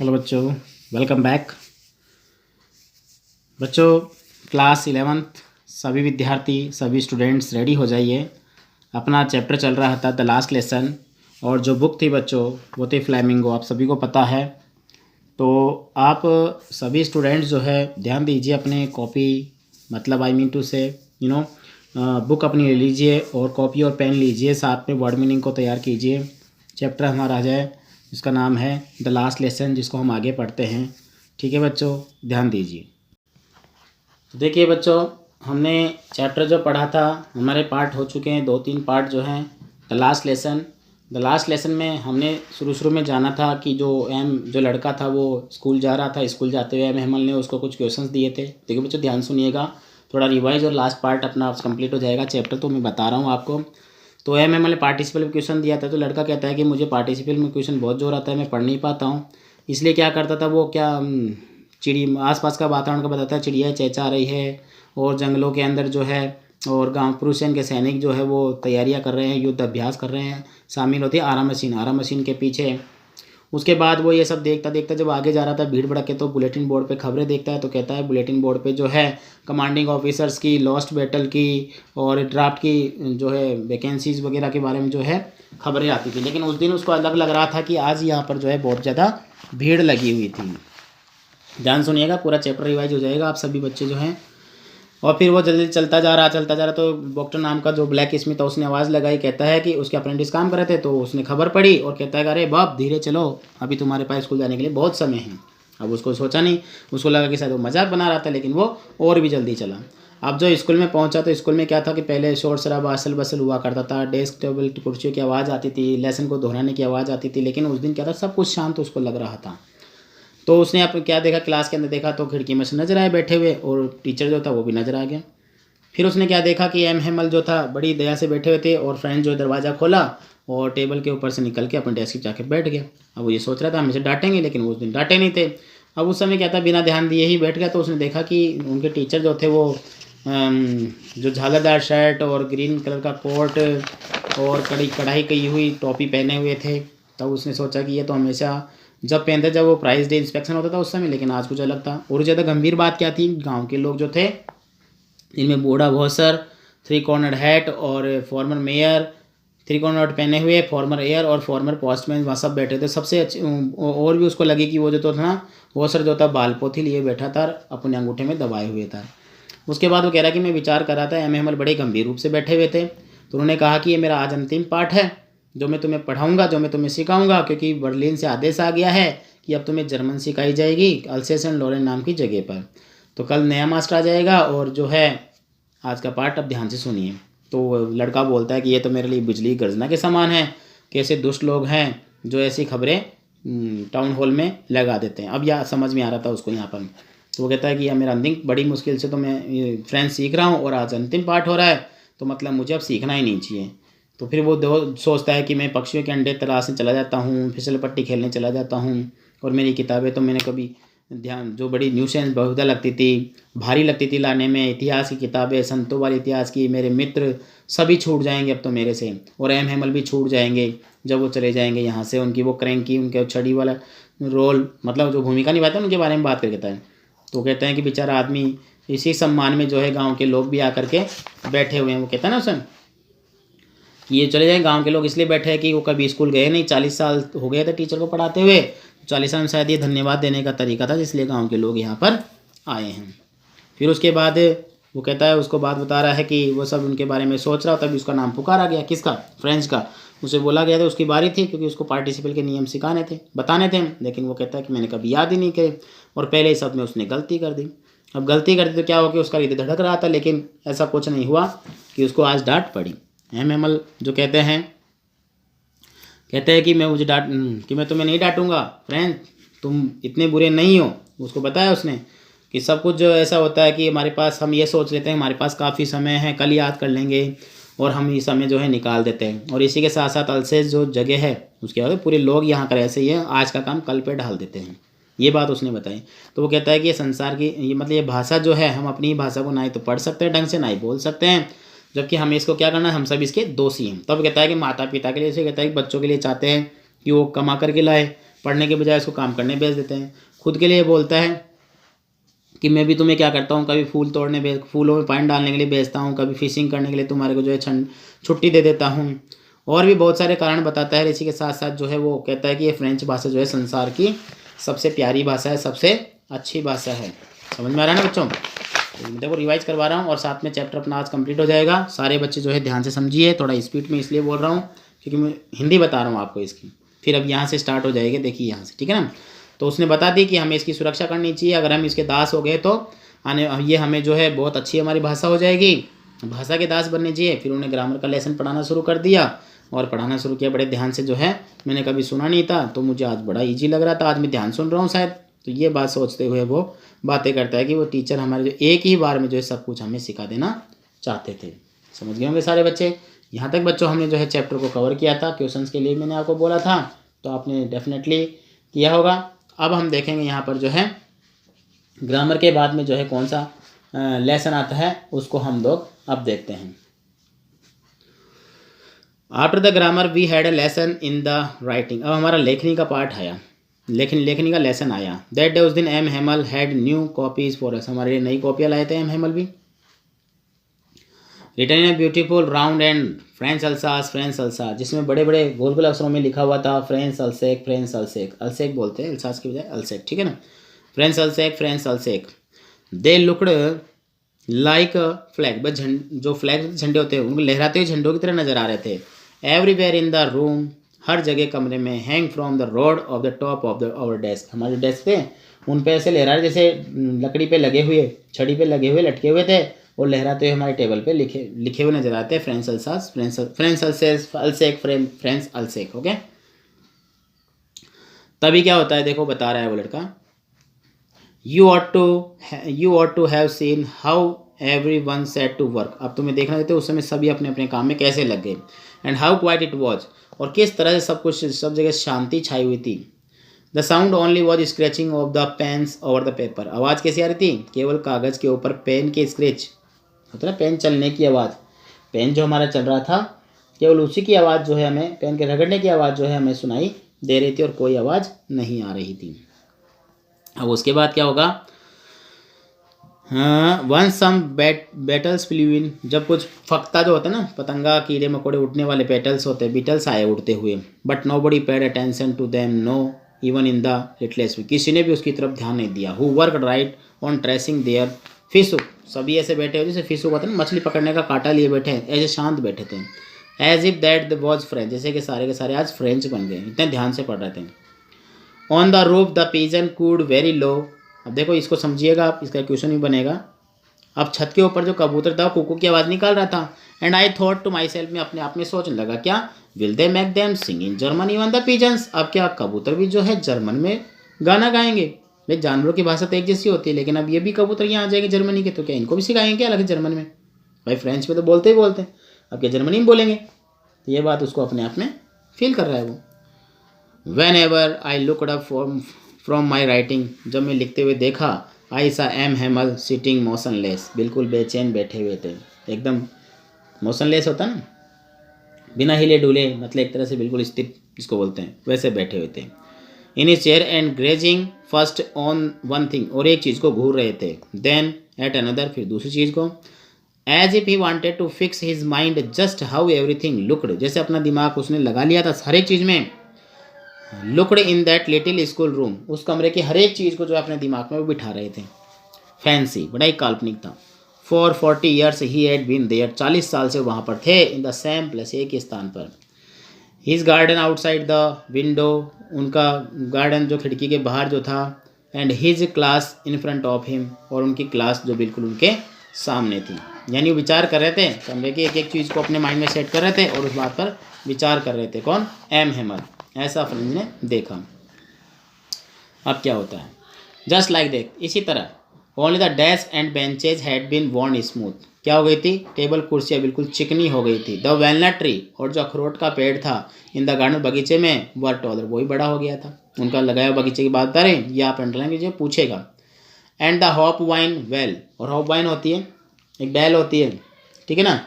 Hello बच्चों, welcome back. बच्चों, class 11th सभी विद्यार्थी सभी स्टूडेंट्स रेडी हो जाइए। अपना चैप्टर चल रहा था द लास्ट लेसन, और जो बुक थी बच्चों वो थी फ्लैमिंगो। आप सभी को पता है। तो आप सभी स्टूडेंट्स जो है ध्यान दीजिए, अपने कॉपी मतलब आई मीन टू से बुक अपनी ले लीजिए और कॉपी और पेन लीजिए, साथ में वर्ड मीनिंग को तैयार कीजिए। चैप्टर हमारा आ जाए, इसका नाम है द लास्ट लेसन, जिसको हम आगे पढ़ते हैं। ठीक है बच्चों, ध्यान दीजिए। तो देखिए बच्चों, हमने चैप्टर जो पढ़ा था, हमारे पार्ट हो चुके हैं 2-3 पार्ट जो हैं the last lesson. The last lesson में हमने शुरू में जाना था कि जो लड़का था वो स्कूल जा रहा था। स्कूल जाते हुए हेमल ने उसको कुछ क्वेश्चंस दिए थे। देखिए बच्चों, ध्यान सुनिएगा, थोड़ा रिवाइज और लास्ट पार्ट अपना कंप्लीट हो जाएगा चैप्टर। तो मैं बता रहा हूँ आपको। तो हेमल ने पार्टिसिपल में क्वेश्चन दिया था। तो लड़का कहता है कि मुझे पार्टिसिपल में क्वेश्चन बहुत जोर आता है, मैं पढ़ नहीं पाता हूँ। इसलिए क्या करता था वो, क्या चिड़ी आसपास का वातावरण का बताता है, चिड़िया चहचहा रही है और जंगलों के अंदर जो है और गांव प्रूसियन के सैनिक जो है वो तैयारियां कर रहे हैं, युद्ध अभ्यास कर रहे हैं। शामिल होती है आरा मशीन के पीछे। उसके बाद वो ये सब देखता देखता जब आगे जा रहा था भीड़ भड़क के, तो बुलेटिन बोर्ड पे खबरें देखता है। तो कहता है बुलेटिन बोर्ड पे जो है कमांडिंग ऑफिसर्स की, लॉस्ट बैटल की और ड्राफ्ट की जो है वैकेंसीज वगैरह के बारे में जो है खबरें आती थी। लेकिन उस दिन उसको अलग लग रहा था कि आज यहाँ पर जो है बहुत ज़्यादा भीड़ लगी हुई थी। ध्यान सुनिएगा, पूरा चैप्टर रिवाइज हो जाएगा आप सभी बच्चे जो हैं। और फिर वो जल्दी चलता जा रहा तो डॉक्टर नाम का जो ब्लैक स्मिथ था उसने आवाज़ लगाई। कहता है कि उसके अप्रेंटिस काम कर रहे थे, तो उसने खबर पड़ी और कहता है कि अरे बाप, धीरे चलो, अभी तुम्हारे पास स्कूल जाने के लिए बहुत समय है। अब उसको सोचा नहीं, उसको लगा कि शायद वो मजाक बना रहा था, लेकिन वो और भी जल्दी चला। अब जो स्कूल में पहुंचा तो स्कूल में क्या था कि पहले शोर शराबा असल बसल हुआ करता था, डेस्क टेबल कुर्सियों की आवाज़ आती थी, लेसन को दोहराने की आवाज़ आती थी। लेकिन उस दिन क्या था, सब कुछ शांत उसको लग रहा था। तो उसने अब क्या देखा, क्लास के अंदर देखा तो खिड़की में से नजर आए बैठे हुए, और टीचर जो था वो भी नजर आ गया। फिर उसने क्या देखा कि एम हेमल जो था बड़ी दया से बैठे हुए थे, और फ्रेंड जो दरवाज़ा खोला और टेबल के ऊपर से निकल के अपने डेस्क पे जाके बैठ गया। अब वो ये सोच रहा था हमें से डांटेंगे, लेकिन वो उस दिन डांटे नहीं थे। अब उस समय क्या था, बिना ध्यान दिए ही बैठ गया। तो उसने देखा कि उनके टीचर जो थे वो जो झालरदार शर्ट और ग्रीन कलर का कोट और कढ़ाई की हुई टोपी पहने हुए थे। तब उसने सोचा कि ये तो हमेशा जब पहनते जब वो प्राइस डे इंस्पेक्शन होता था उस समय, लेकिन आज कुछ अलग था। और ज़्यादा गंभीर बात क्या थी, गांव के लोग जो थे, इनमें बूढ़ा भौसर, 3 कॉर्नर हैट और फॉर्मर मेयर, 3 कॉर्नर हैट पहने हुए फॉर्मर एयर और फॉर्मर पोस्टमैन वहाँ सब बैठे थे। सबसे अच्छी और भी उसको लगी कि वो जो तो था ना, भौसर जो था बाल पोथी लिए बैठा था, अपने अंगूठे में दबाए हुए था। उसके बाद वो कह रहा कि मैं विचार कर रहा था, एम एमएल बड़े गंभीर रूप से बैठे हुए थे। तो उन्होंने कहा कि ये मेरा आज अंतिम पाठ है, जो मैं तुम्हें पढ़ाऊंगा, जो मैं तुम्हें सिखाऊंगा, क्योंकि बर्लिन से आदेश आ गया है कि अब तुम्हें जर्मन सिखाई जाएगी अल्सेसन लॉरेन नाम की जगह पर। तो कल नया मास्टर आ जाएगा, और जो है आज का पार्ट अब ध्यान से सुनिए। तो लड़का बोलता है कि ये तो मेरे लिए बिजली गर्जना के समान है, कैसे दुष्ट लोग हैं जो ऐसी खबरें टाउन हॉल में लगा देते हैं। अब यह समझ में आ रहा था उसको यहाँ पर। तो वो कहता है कि यह मेरा अंतिम, बड़ी मुश्किल से तो मैं फ्रेंच सीख रहा हूँ और आज अंतिम पार्ट हो रहा है, तो मतलब मुझे अब सीखना ही नहीं चाहिए। तो फिर वो सोचता है कि मैं पक्षियों के अंडे तलाशने चला जाता हूँ, फिसल पट्टी खेलने चला जाता हूँ, और मेरी किताबें तो मैंने कभी ध्यान, जो बड़ी न्यूसेंस बहुधा लगती थी, भारी लगती थी लाने में, इतिहास की किताबें, संतों वाले इतिहास की, मेरे मित्र सभी छूट जाएंगे अब तो मेरे से, और एम हेमल भी छूट जाएंगे जब वो चले जाएंगे यहाँ से। उनकी वो क्रैंकी, उनके छड़ी वाला रोल, मतलब जो भूमिका निभाते हैं उनके बारे में बात करके कहता है। तो कहते हैं कि बेचारा आदमी इसी सम्मान में जो है गांव के लोग भी आकर के बैठे हुए हैं। वो कहता है ना उसमें कि ये चले जाए, गांव के लोग इसलिए बैठे हैं कि वो कभी स्कूल गए नहीं, 40 साल हो गए थे टीचर को पढ़ाते हुए, 40 साल में शायद ये धन्यवाद देने का तरीका था, इसलिए गांव के लोग यहाँ पर आए हैं। फिर उसके बाद वो कहता है, उसको बात बता रहा है कि वो सब उनके बारे में सोच रहा, तभी उसका नाम पुकारा गया। किसका? फ्रेंच का। उसे बोला गया था उसकी बारी थी, क्योंकि उसको पार्टिसिपल के नियम सिखाने थे, बताने थे। लेकिन वो कहता है कि मैंने कभी याद ही नहीं करे, और पहले ही सब में उसने गलती कर दी। अब गलती कर दी तो क्या हो कि उसका हृदय धड़क रहा था, लेकिन ऐसा कुछ नहीं हुआ कि उसको आज डांट पड़ी। एम एमल जो कहते हैं कि मैं तुम्हें नहीं डांटूंगा फ्रेंड, तुम इतने बुरे नहीं हो। उसको बताया उसने कि सब कुछ जो ऐसा होता है कि हमारे पास, हम ये सोच लेते हैं हमारे पास काफ़ी समय है, कल याद कर लेंगे, और हम ये समय जो है निकाल देते हैं। और इसी के साथ साथ अल्सेस जो जगह है उसके बाद पूरे लोग यहाँ कर ऐसे ही है, आज का काम कल पे ढाल देते हैं। ये बात उसने बताई। तो वो कहता है कि ये संसार की, ये मतलब ये भाषा जो है, हम अपनी भाषा को ना ही तो पढ़ सकते हैं ढंग से, ना ही बोल सकते हैं, जबकि हमें इसको क्या करना है, हम सब इसके दोषी हैं। तब कहता है कि माता पिता के लिए, इसे कहता है कि बच्चों के लिए चाहते हैं कि वो कमा करके लाए, पढ़ने के बजाय उसको काम करने भेज देते हैं। खुद के लिए बोलता है कि मैं भी तुम्हें क्या करता हूँ, कभी फूलों में पानी डालने के लिए भेजता हूँ, कभी फिशिंग करने के लिए तुम्हारे को जो है छुट्टी दे देता हूँ, और भी बहुत सारे कारण बताता है। इसी के साथ साथ जो है वो कहता है कि ये फ्रेंच भाषा जो है संसार की सबसे प्यारी भाषा है, सबसे अच्छी भाषा है। समझ में आ रहा है ना बच्चों? देखो रिवाइज करवा रहा हूँ और साथ में चैप्टर अपना आज कंप्लीट हो जाएगा। सारे बच्चे जो है ध्यान से समझिए, थोड़ा स्पीड में इसलिए बोल रहा हूँ क्योंकि मैं हिंदी बता रहा हूँ आपको इसकी, फिर अब यहाँ से स्टार्ट हो जाएगी, देखिए यहाँ से, ठीक है ना। तो उसने बता दी कि हमें इसकी सुरक्षा करनी चाहिए, अगर हम इसके दास हो गए तो ये हमें जो है बहुत अच्छी हमारी भाषा हो जाएगी, भाषा के दास बनने चाहिए। फिर उन्होंने ग्रामर का लेसन पढ़ाना शुरू कर दिया और पढ़ाना शुरू किया बड़े ध्यान से, जो है मैंने कभी सुना नहीं था तो मुझे आज बड़ा ईजी लग रहा था, आज मैं ध्यान सुन रहा हूँ शायद। तो ये बात सोचते हुए वो बातें करता है कि वो टीचर हमारे जो एक ही बार में जो है सब कुछ हमें सिखा देना चाहते थे। समझ गए होंगे सारे बच्चे? यहाँ तक बच्चों हमने जो है चैप्टर को कवर किया था, क्वेश्चंस के लिए मैंने आपको बोला था, तो आपने डेफिनेटली किया होगा। अब हम देखेंगे यहाँ पर जो है ग्रामर के बाद में जो है कौन सा लेसन आता है, उसको हम लोग अब देखते हैं। After the grammar we had a lesson in the writing. अब हमारा लेखनी का पार्ट आया, लेखनी का लेसन आया। दैट डे, उस दिन M Hamel had new copies for us, हमारे लिए नई कॉपियाँ लाए थे एम हेमल भी। Written in a beautiful round and French Alsace, जिसमें बड़े बड़े गोल गोल अक्षरों में लिखा हुआ था फ्रेंच अल्सेक, अल्सेक बोलते हैं अल्सास की बजाय अल्सेक, ठीक है ना। French Alsace. They looked like flag, बस जो फ्लैग झंडे होते हैं उनको लहराते हुए झंडों की तरह नजर आ रहे थे। एवरीवेयर इन द रूम, हर जगह कमरे में। Hang from the rod of the top of the our desk, हमारे डेस्क थे उन पे ऐसे लहरा रहे जैसे लकड़ी पे लगे हुए, छड़ी पे लगे हुए लटके हुए थे और लहराते हुए हमारे टेबल पे लिखे हुए नजर आते हैं फ्रेंच अल्सेक, ओके। तभी क्या होता है, देखो बता रहा है वो लड़का, you ought to have seen how everyone set to work, अब तुम्हें देखना देते उस समय सभी अपने अपने काम में कैसे लग गए। And how quite it was, और किस तरह से सब जगह शांति छाई हुई थी। The sound only was scratching of the pens over the paper, आवाज़ कैसी आ रही थी, केवल कागज़ के ऊपर पेन के स्क्रैच होता है ना, पेन चलने की आवाज़, पेन जो हमारा चल रहा था केवल उसी की आवाज़ जो है हमें, पेन के रगड़ने की आवाज़ जो है हमें सुनाई दे रही थी और कोई आवाज़ नहीं आ रही थी। अब उसके बाद क्या होगा, वन सम बेटल्स फ्लू इन, जब कुछ फक्ता जो होता है ना, पतंगा कीड़े मकोड़े उड़ने वाले पेटल्स होते हैं, बीटल्स आए उड़ते हुए। But nobody paid attention to them, no even in the littlest way, किसी ने भी उसकी तरफ ध्यान नहीं दिया। Who work right on tracing their fish, सभी ऐसे बैठे हुए जैसे फिश होता है ना, मछली पकड़ने का कांटा लिए बैठे हैं, ऐसे शांत बैठे थे। As if that was French, जैसे कि सारे के सारे आज फ्रेंच बन गए, इतने ध्यान से पढ़ रहे थे। On the roof the pigeon could very low, अब देखो इसको समझिएगा आप, इसका क्वेश्चन ही बनेगा। अब छत के ऊपर जो कबूतर था कुकू की आवाज़ निकाल रहा था। And I thought to myself, में अपने आप में सोचने लगा, क्या will they make them sing in German even the pigeons, अब क्या कबूतर भी जो है जर्मन में गाना गाएंगे। भाई जानवरों की भाषा तो एक जैसी होती है, लेकिन अब ये भी कबूतर यहाँ आ जाएंगे जर्मनी के, तो क्या इनको भी सिखाएंगे क्या अलग जर्मन में? भाई फ्रेंच में तो बोलते ही बोलते हैं, अब क्या जर्मनी में बोलेंगे? तो ये बात उसको अपने आप में फील कर रहा है वो। When ever I looked up from my writing, जब मैं लिखते हुए देखा, आई सा एम हेमल सिटिंग मोशनलेस, बिल्कुल बेचैन बैठे हुए थे, एकदम मोशनलेस होता ना, बिना हिले डुले, मतलब एक तरह से बिल्कुल स्थिर जिसको बोलते हैं, वैसे बैठे हुए थे। In his chair and grazing first on one thing, और एक चीज़ को घूर रहे थे, देन एट अनदर, फिर दूसरी चीज़ को। As if he wanted to fix his mind just how everything looked, जैसे अपना दिमाग उसने लगा लिया था हर एक चीज़ में। Looked in that little school room, उस कमरे की हर एक चीज़ को जो अपने दिमाग में वो बिठा रहे थे। फैंसी, बड़ा ही काल्पनिक था। For 40 years he had been there, 40 साल से वहाँ पर थे। इन द सेम प्लेस, एक ही स्थान पर। His garden outside the window, उनका गार्डन जो खिड़की के बाहर जो था। And his class in front of him, और उनकी क्लास जो बिल्कुल उनके सामने थी। यानी वो विचार कर रहे थे, कमरे की एक एक चीज़ को अपने माइंड में सेट कर रहे थे और उस बात पर विचार कर रहे थे। कौन? एम हेमल। ऐसा फ्रेंच ने देखा। अब क्या होता है, जस्ट लाइक देख, इसी तरह। Only the desk and benches had been worn smooth, क्या हो गई थी, टेबल कुर्सियाँ बिल्कुल चिकनी हो गई थी। द वैलनट ट्री, और जो अखरोट का पेड़ था, इन द गार्डन, बगीचे में, वर टॉलर, वही बड़ा हो गया था। उनका लगाया बगीचे की बात बता रहे, ये आप अंडरलाइन कीजिए, पूछेगा। And the hop wine well, और हॉप वाइन होती है एक बैल होती है, ठीक है ना।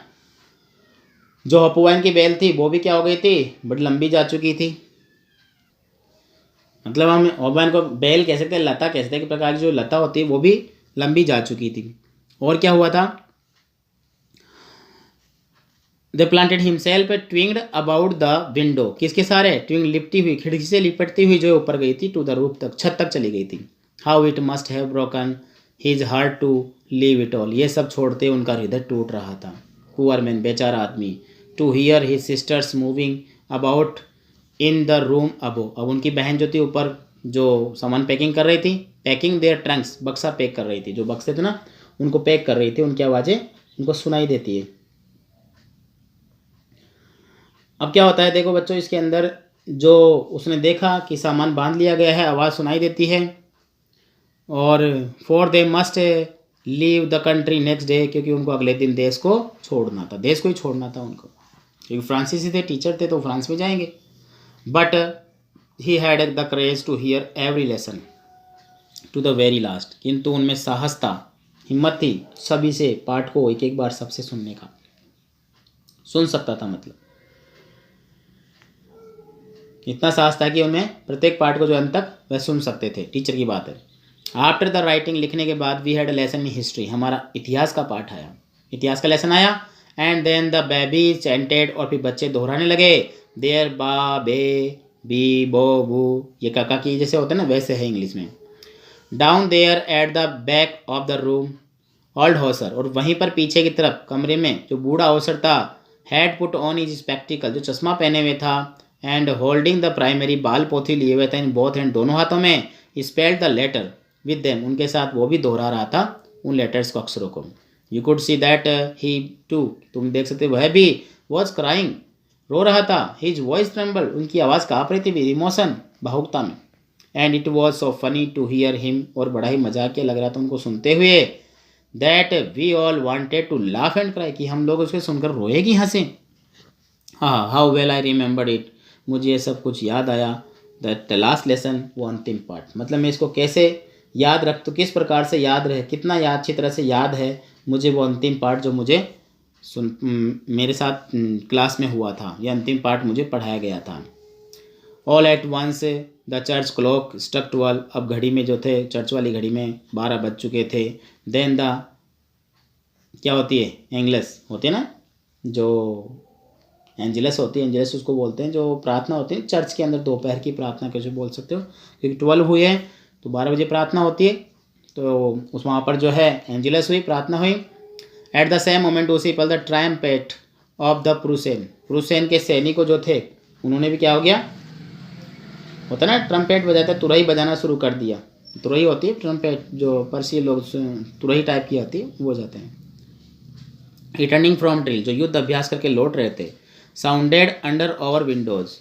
जो हॉप वाइन की बैल थी वो भी क्या हो गई थी, बड़ी लंबी जा चुकी थी। मतलब हम ओबन को बेल कह सकते हैं, लता कह सकते हैं, कि प्रकार की जो लता होती है वो भी लंबी जा चुकी थी। और क्या हुआ था, they planted himself twigged about the window, किसके सारे, ट्विंग लिपटी हुई, खिड़की से लिपटती हुई जो ऊपर गई थी, टू द रूफ तक, छत तक चली गई थी। How it must have broken his heart to leave it all, ये सब छोड़ते उनका हृदय टूट रहा था। पुअर मैन, बेचारा आदमी, to hear his sisters moving about in the room above, अब उनकी बहन जो थी ऊपर जो सामान पैकिंग कर रही थी, पैकिंग देयर ट्रंक्स, बक्सा पैक कर रही थी, जो बक्से थे ना उनको पैक कर रही थी, उनकी आवाज़ें उनको सुनाई देती है। अब क्या होता है देखो बच्चों, इसके अंदर जो उसने देखा कि सामान बांध लिया गया है, आवाज़ सुनाई देती है, और for they must leave the country next day, क्योंकि उनको अगले दिन देश को छोड़ना था, देश को ही छोड़ना था उनको, क्योंकि फ्रांसीसी थे, टीचर थे, तो फ्रांस में जाएंगे। But he had the courage to hear every lesson to the very last, किंतु उनमें साहस था, हिम्मत थी सभी से पाठ को एक एक बार सबसे सुनने का, सुन सकता था, मतलब इतना साहस था कि उनमें प्रत्येक पार्ट को जो अंत तक वह सुन सकते थे, टीचर की बात है। आफ्टर द राइटिंग, लिखने के बाद, we had a lesson in history, हमारा इतिहास का पाठ आया, इतिहास का लेसन आया। And then the baby chanted, और फिर बच्चे दोहराने लगे, देयर बा बे बी बो बू, ये काका की जैसे होते हैं ना वैसे है इंग्लिश में। Down there at the back of the room old Hauser, और वहीं पर पीछे की तरफ कमरे में जो बूढ़ा हॉसर था, had put on is spectacled, जो चश्मा पहने हुए था, एंड होल्डिंग द प्राइमरी, बाल पोथी लिए हुए थे इन बोथ हैंड, दोनों हाथों में, spelled the letter with them, उनके साथ वो भी दोहरा रहा था उन लेटर्स को, अक्षरों को। You could see that he too, तुम देख सकते वह भी, वॉज क्राइंग, रो रहा था, हिज वॉइस ट्रेम्बल, उनकी आवाज़ काँप रही थी विद इमोशन, भावुकता में। And it was so funny to hear him, और बड़ा ही मजाकिया लग रहा था उनको सुनते हुए, that we all wanted to laugh and cry, कि हम लोग उसके सुनकर रोए कि हंसे। हाँ, how well I remembered it, मुझे ये सब कुछ याद आया। द लास्ट लेसन, वो अंतिम पार्ट, मतलब मैं इसको कैसे याद रख, तो किस प्रकार से याद रहे, कितना याद अच्छी तरह से याद है मुझे वो अंतिम पार्ट जो मुझे मेरे साथ क्लास में हुआ था, ये अंतिम पार्ट मुझे पढ़ाया गया था। All at once the church clock struck 12, अब घड़ी में जो थे, चर्च वाली घड़ी में 12 बज चुके थे। देन द, क्या होती है, एंगल्स होती है ना, जो एंजलस होती है, एंजलस उसको बोलते हैं, जो प्रार्थना होती है चर्च के अंदर, दोपहर की प्रार्थना कैसे बोल सकते हो, क्योंकि 12 हुए हैं तो 12 बजे प्रार्थना होती है, तो उस वहाँ पर जो है एंजलस हुई, प्रार्थना हुई। एट द सेम मोमेंट, उसी पल, द ट्रायम्पेट ऑफ द प्रूसेन, प्रूसेन के सैनिकों जो थे उन्होंने भी क्या हो गया, होता है ना ट्रम्पेट बजाता है, तुरही बजाना शुरू कर दिया, तुरही होती है ट्रम्पेट, जो पर्सी लोग तुरही टाइप की होती है वो जाते हैं। रिटर्निंग फ्रॉम ड्रिल, जो युद्ध अभ्यास करके लौट रहे थे, साउंडेड अंडर आवर विंडोज़,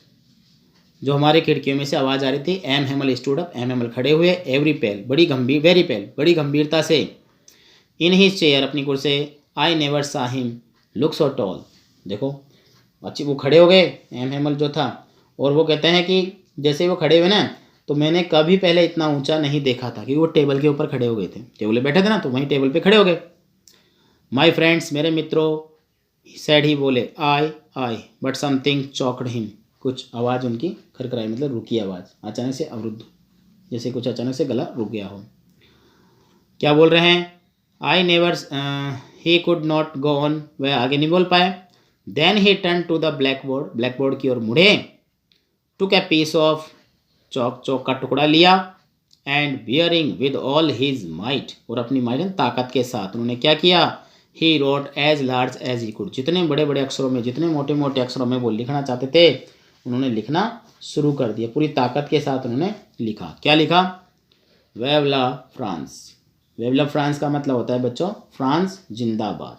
जो हमारे खिड़कियों में से आवाज़ आ रही थी। M Hemal stood up, M Hemal खड़े हुए, एवरी पेल, बड़ी गंभीर, वेरी पेल, बड़ी गंभीरता से, इन हिज चेयर, अपनी कुर्सी से, आई नेवर सा हिम लुक सो टॉल, देखो अच्छी, वो खड़े हो गए एम हेमल जो था, और वो कहते हैं कि जैसे वो खड़े हुए ना, तो मैंने कभी पहले इतना ऊंचा नहीं देखा था, क्योंकि वो टेबल के ऊपर खड़े हो गए थे, टेबल पे बैठे थे ना, तो वहीं टेबल पे खड़े हो गए। माई फ्रेंड्स, मेरे मित्रों, सैड, ही बोले, आई बट समथिंग चॉकड हिम, कुछ आवाज़ उनकी खरखराई, मतलब रुकी आवाज़, अचानक से अवरुद्ध, जैसे कुछ अचानक से गला रुक गया हो। क्या बोल रहे हैं, I never, he could not go on, वह आगे नहीं बोल पाए। Then he turn to the blackboard, blackboard की ओर मुड़े, टुक ए पीस ऑफ चौक, चौक का टुकड़ा लिया, and bearing with all his might, और अपनी माइट ताकत के साथ उन्होंने क्या किया, he wrote as large as he could, जितने बड़े बड़े अक्षरों में, जितने मोटे मोटे अक्षरों में वो लिखना चाहते थे, उन्होंने लिखना शुरू कर दिया, पूरी ताकत के साथ उन्होंने लिखा। क्या लिखा, वेवला फ्रांस, वेवला फ्रांस का मतलब होता है बच्चों, फ्रांस जिंदाबाद।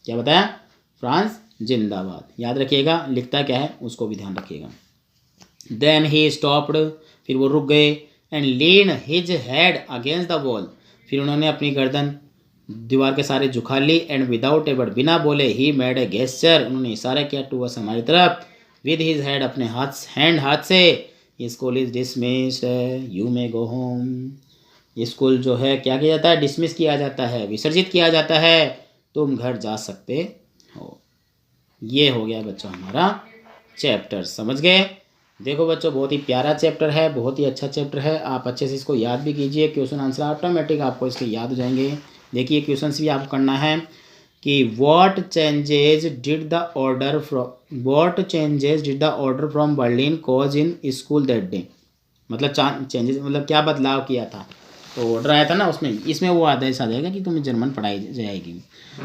क्या बताया, फ्रांस जिंदाबाद, याद रखिएगा, लिखता क्या है उसको भी ध्यान रखिएगा। देन ही स्टॉप्ड, फिर वो रुक गए, and lean his head against the wall, फिर उन्होंने अपनी गर्दन दीवार के सारे झुका ली, एंड विदाउट ए वर्ड, बिना बोले, ही मेड ए गेस्चर, उन्होंने इशारा किया टूवर्ड्स, हमारी तरफ, विद हिज हेड, अपने हाथ से, school is dismissed, you may go home, school जो है क्या किया जाता है, डिसमिस किया जाता है, विसर्जित किया जाता है, तुम घर जा सकते हो। ये हो गया बच्चों हमारा चैप्टर, समझ गए। देखो बच्चों, बहुत ही प्यारा चैप्टर है, बहुत ही अच्छा चैप्टर है। आप अच्छे से इसको याद भी कीजिए, क्वेश्चन आंसर ऑटोमेटिक आपको इसके याद हो जाएंगे। देखिए क्वेश्चन भी आपको करना है कि what changes did the order from Berlin cause in school that day. मतलब चेंजेस मतलब क्या बदलाव किया था, तो ऑर्डर आया था ना उसमें, इसमें वो आदेश आ जाएगा कि तुम्हें जर्मन पढ़ाई जाएगी।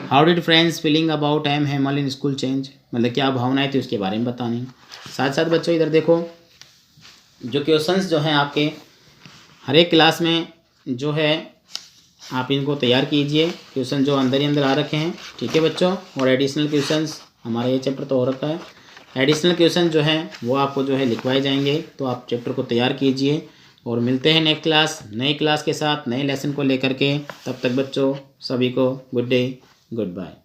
How did friends feeling about M Hamel in school change, मतलब क्या भावनाएं थी उसके बारे में बतानी। साथ साथ बच्चों इधर देखो, जो क्वेश्चंस जो हैं आपके हर एक क्लास में जो है आप इनको तैयार कीजिए, क्वेश्चन जो अंदर ही अंदर आ रखे हैं, ठीक है बच्चों। और एडिशनल क्वेश्चंस, हमारा ये चैप्टर तो हो रखा है, एडिशनल क्वेश्चन जो हैं वो आपको जो है लिखवाए जाएंगे, तो आप चैप्टर को तैयार कीजिए। और मिलते हैं नेक्स्ट क्लास, नई क्लास के साथ, नए लेसन को लेकर के। तब तक बच्चों सभी को गुड डे, गुड बाय।